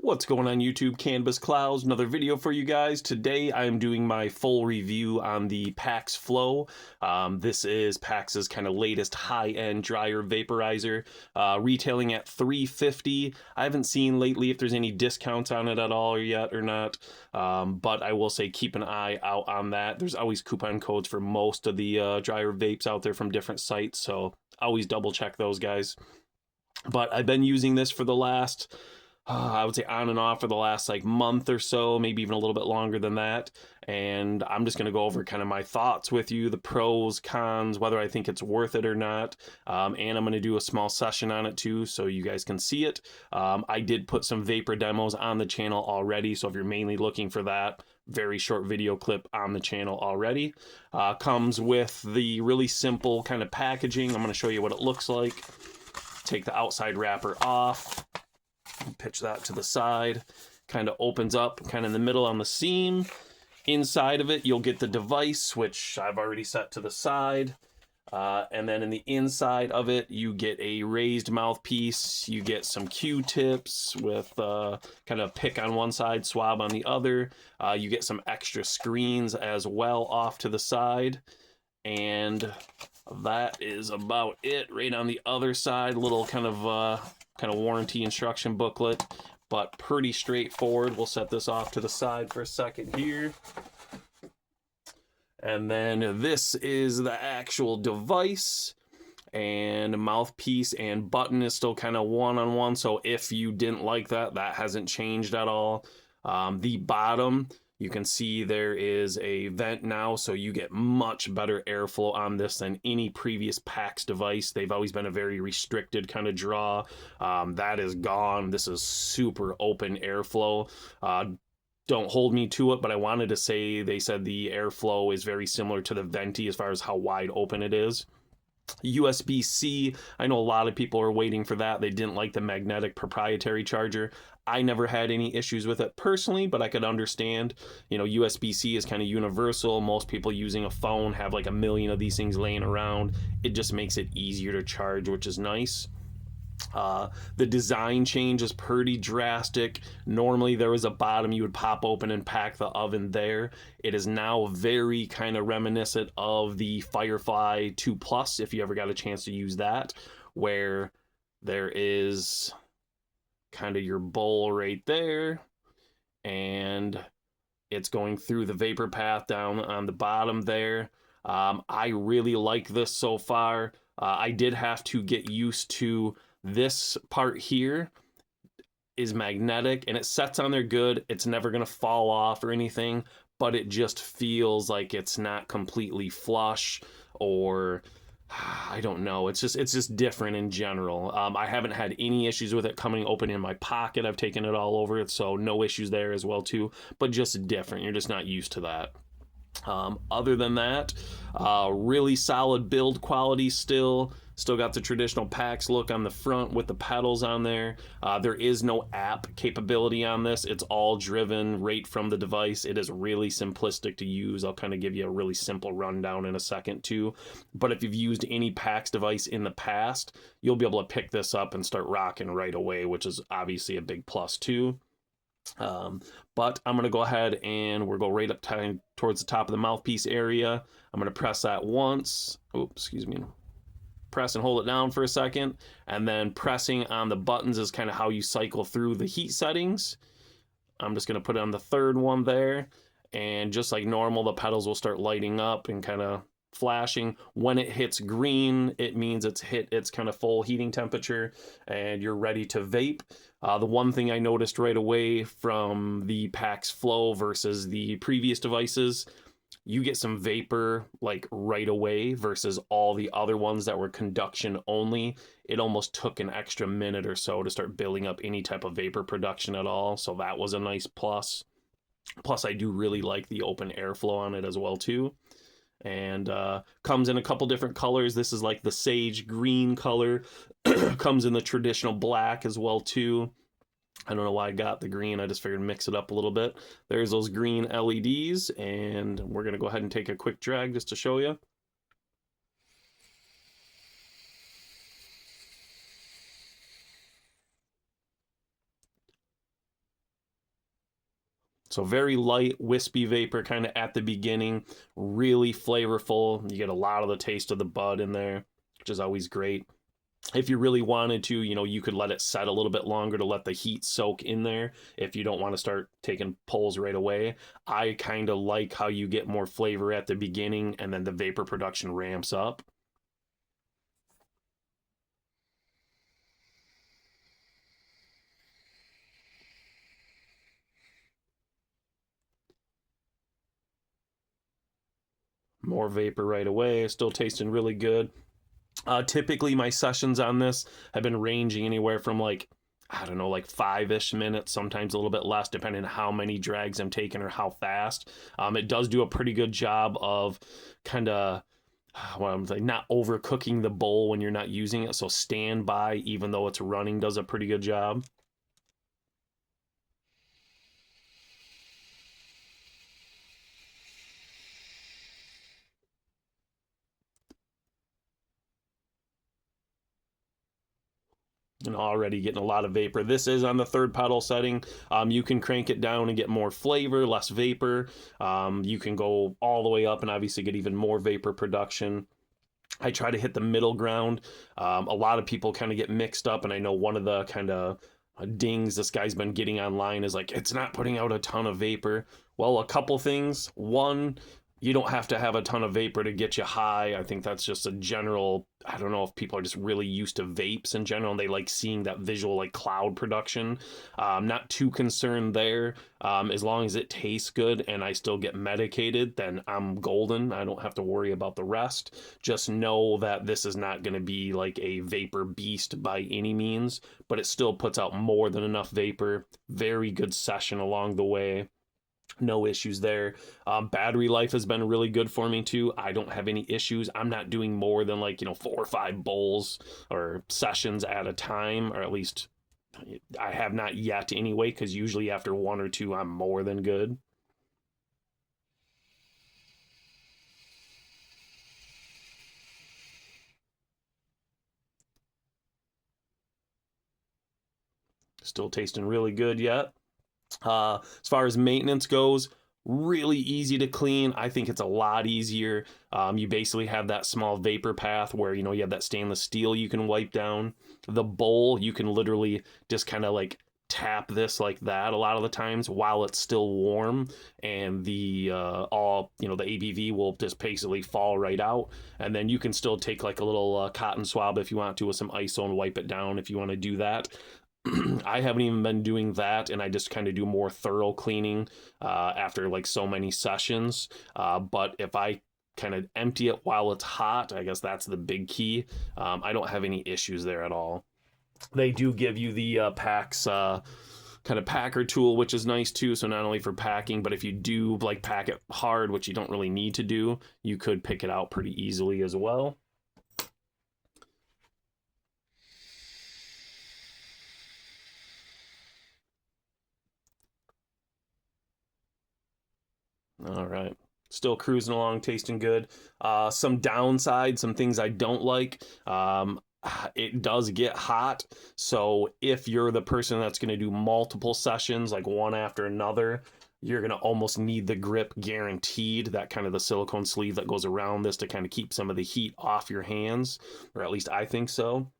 What's going on YouTube? Cannabis Clouds, another video for you guys. Today I am doing my full review on the Pax Flow. This is Pax's kind of latest high-end dryer vaporizer, retailing at $350. I haven't seen lately if there's any discounts on it at all yet or not, but I will say keep an eye out on that. There's always coupon codes for most of the dryer vapes out there from different sites, so always double check those guys. But I've been using this for the last I would say on and off for the last like month or so, maybe even a little bit longer than that. And I'm just going to go over kind of my thoughts with you, the pros, cons, whether I think it's worth it or not. And I'm going to do a small session on it too, so you guys can see it. I did put some vapor demos on the channel already, so if you're mainly looking for that, very short video clip on the channel already. Comes with the really simple kind of packaging. I'm going to show you what it looks like. Take the outside wrapper off. Pitch that to the side, kind of opens up kind of in the middle on the seam. Inside of it, you'll get the device, which I've already set to the side. And then in the inside of it, you get a raised mouthpiece. You get some Q-tips with kind of pick on one side, swab on the other. You get some extra screens as well off to the side. And that is about it. Right on the other side, little kind of warranty instruction booklet, but pretty straightforward. We'll set this off to the side for a second here. And then this is the actual device, and mouthpiece and button is still kind of one-on-one. So if you didn't like that, that hasn't changed at all. The bottom, you can see there is a vent now, so you get much better airflow on this than any previous Pax device. They've always been a very restricted kind of draw. That is gone. This is super open airflow. Don't hold me to it, but I wanted to say they said the airflow is very similar to the Venti as far as how wide open it is. USB-C, I know a lot of people are waiting for that. They didn't like the magnetic proprietary charger. I never had any issues with it personally, but I could understand, you know, USB-C is kind of universal. Most people using a phone have like a million of these things laying around. It just makes it easier to charge, which is nice. The design change is pretty drastic. Normally there was a bottom you would pop open and pack the oven there. It is now very kind of reminiscent of the Firefly 2 Plus, if you ever got a chance to use that, where there is kind of your bowl right there, and it's going through the vapor path down on the bottom there. I really like this so far. I did have to get used to this part here is magnetic and it sets on there good. It's never going to fall off or anything, but it just feels like it's not completely flush, or I don't know. It's just different in general. I haven't had any issues with it coming open in my pocket. I've taken it all over it, so no issues there as well too, but just different. You're just not used to that. Other than that, really solid build quality still got the traditional Pax look on the front with the pedals on there. There is no app capability on this. It's all driven right from the device. It is really simplistic to use. I'll kind of give you a really simple rundown in a second too, but if you've used any Pax device in the past, you'll be able to pick this up and start rocking right away, which is obviously a big plus too. But I'm going to go ahead and we'll go right up towards the top of the mouthpiece area. I'm going to press that once. Oops, excuse me. Press and hold it down for a second. And then pressing on the buttons is kind of how you cycle through the heat settings. I'm just going to put it on the third one there. And just like normal, the pedals will start lighting up and kind of flashing. When it hits green, it means it's hit its kind of full heating temperature and you're ready to vape. The one thing I noticed right away from the Pax Flow versus the previous devices, you get some vapor like right away versus all the other ones that were conduction only. It almost took an extra minute or so to start building up any type of vapor production at all, so that was a nice plus. Plus I do really like the open airflow on it as well too. And comes in a couple different colors. This is like the sage green color. Comes in the traditional black as well too. I don't know why I got the green. I just figured mix it up a little bit. There's those green LEDs, and we're going to go ahead and take a quick drag just to show you. So very light, wispy vapor kind of at the beginning, really flavorful. You get a lot of the taste of the bud in there, which is always great. If you really wanted to, you could let it set a little bit longer to let the heat soak in there if you don't want to start taking pulls right away. I kind of like how you get more flavor at the beginning and then the vapor production ramps up. More vapor right away, still tasting really good. Typically, my sessions on this have been ranging anywhere from like, I don't know, like 5-ish minutes, sometimes a little bit less, depending on how many drags I'm taking or how fast. It does do a pretty good job of kind of, well, I'm like not overcooking the bowl when you're not using it. So standby, even though it's running, does a pretty good job. And already getting a lot of vapor. This is on the third pedal setting. You can crank it down and get more flavor, less vapor. You can go all the way up and obviously get even more vapor production. I try to hit the middle ground. A lot of people kind of get mixed up, and I know one of the kind of dings this guy's been getting online is like, it's not putting out a ton of vapor. Well, a couple things. One, you don't have to have a ton of vapor to get you high. I think that's just a general, I don't know if people are just really used to vapes in general and they like seeing that visual like cloud production. I'm not too concerned there. As long as it tastes good and I still get medicated, then I'm golden. I don't have to worry about the rest. Just know that this is not going to be like a vapor beast by any means, but it still puts out more than enough vapor. Very good session along the way. No issues there. Battery life has been really good for me too. I don't have any issues. I'm not doing more than like 4 or 5 bowls or sessions at a time, or at least I have not yet anyway, because usually after 1 or 2 I'm more than good. Still tasting really good yet. As far as maintenance goes, really easy to clean. I think it's a lot easier. You basically have that small vapor path where you have that stainless steel you can wipe down. The bowl, you can literally just kind of like tap this like that a lot of the times while it's still warm, and the the ABV will just basically fall right out. And then you can still take like a little cotton swab if you want to with some ISO and wipe it down if you want to do that. I haven't even been doing that, and I just kind of do more thorough cleaning after like so many sessions. But if I kind of empty it while it's hot, I guess that's the big key. I don't have any issues there at all. They do give you the Pax kind of packer tool, which is nice too. So not only for packing, but if you do like pack it hard, which you don't really need to do, you could pick it out pretty easily as well. All right. Still cruising along, tasting good. Some downside, some things I don't like. It does get hot. So if you're the person that's going to do multiple sessions, like one after another, you're going to almost need the grip guaranteed, that kind of the silicone sleeve that goes around this to kind of keep some of the heat off your hands, or at least I think so.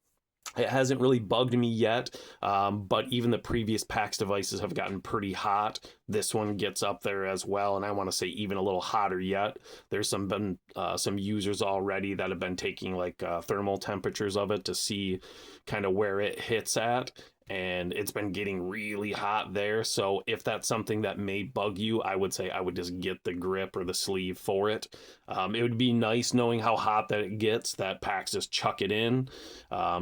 It hasn't really bugged me yet, but even the previous PAX devices have gotten pretty hot. This one gets up there as well, and I want to say even a little hotter yet. There's some users already that have been taking like thermal temperatures of it to see kind of where it hits at, and it's been getting really hot there. So if that's something that may bug you, I would say I would just get the grip or the sleeve for it. It would be nice knowing how hot that it gets, that PAX just chuck it in.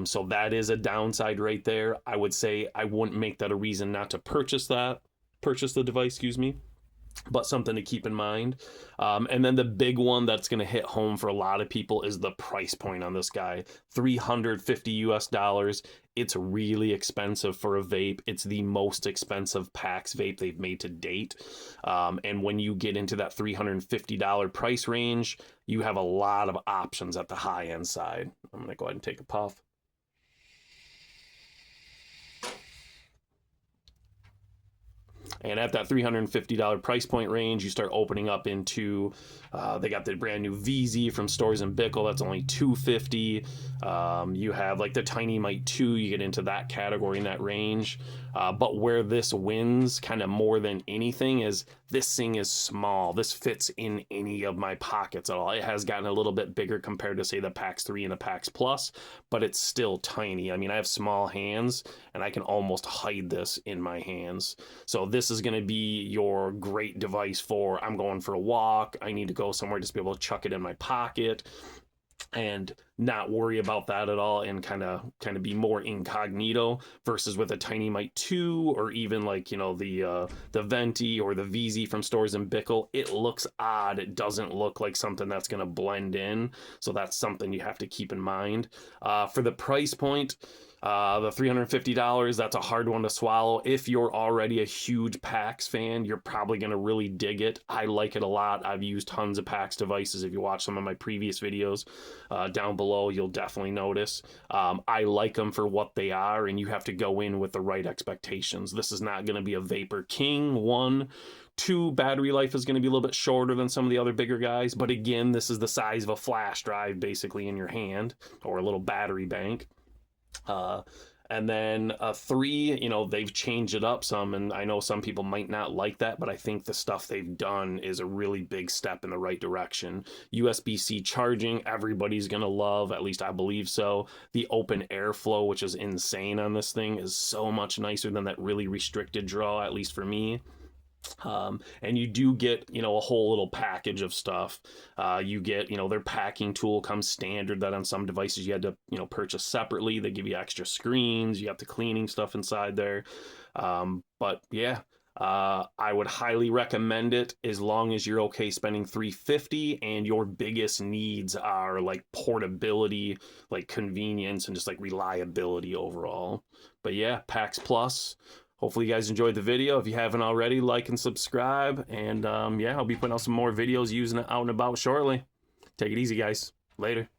So that is a downside right there. I would say I wouldn't make that a reason not to purchase the device, excuse me, but something to keep in mind. And then the big one that's going to hit home for a lot of people is the price point on this guy. $350 US. It's really expensive for a vape. It's the most expensive PAX vape they've made to date. And when you get into that $350 price range, you have a lot of options at the high end side. I'm going to go ahead and take a puff. And at that $350 price point range, you start opening up into, they got the brand new VZ from Stores and Bickle. That's only $250. You have like the Tiny Mite 2. You get into that category in that range. But where this wins kind of more than anything is this thing is small. This fits in any of my pockets at all. It has gotten a little bit bigger compared to say the Pax 3 and the Pax Plus, but it's still tiny. I mean, I have small hands and I can almost hide this in my hands. So this is going to be your great device for, I'm going for a walk, I need to go somewhere, just be able to chuck it in my pocket and not worry about that at all, and kind of be more incognito, versus with a Tiny Mite 2 or even like, you know, the Venti or the VZ from Stores and Bickle. It looks odd. It doesn't look like something that's going to blend in. So that's something you have to keep in mind. For the price point, the $350, that's a hard one to swallow. If you're already a huge Pax fan, you're probably going to really dig it. I like it a lot. I've used tons of Pax devices. If you watch some of my previous videos down below, you'll definitely notice. I like them for what they are, and you have to go in with the right expectations. This is not going to be a Vapor King. 1, 2, battery life is going to be a little bit shorter than some of the other bigger guys, but again, this is the size of a flash drive basically in your hand, or a little battery bank. And then 3, you know, they've changed it up some, and I know some people might not like that, but I think the stuff they've done is a really big step in the right direction. USB-C charging, everybody's gonna love, at least I believe so. The open airflow, which is insane on this thing, is so much nicer than that really restricted draw, at least for me. And you do get, you know, a whole little package of stuff. You get, you know, their packing tool comes standard, that on some devices you had to, you know, purchase separately. They give you extra screens, you have the cleaning stuff inside there. But yeah, I would highly recommend it, as long as you're okay spending $350 and your biggest needs are like portability, like convenience, and just like reliability overall. But yeah, Pax Plus. Hopefully you guys enjoyed the video. If you haven't already, like and subscribe. And yeah, I'll be putting out some more videos using it out and about shortly. Take it easy, guys. Later.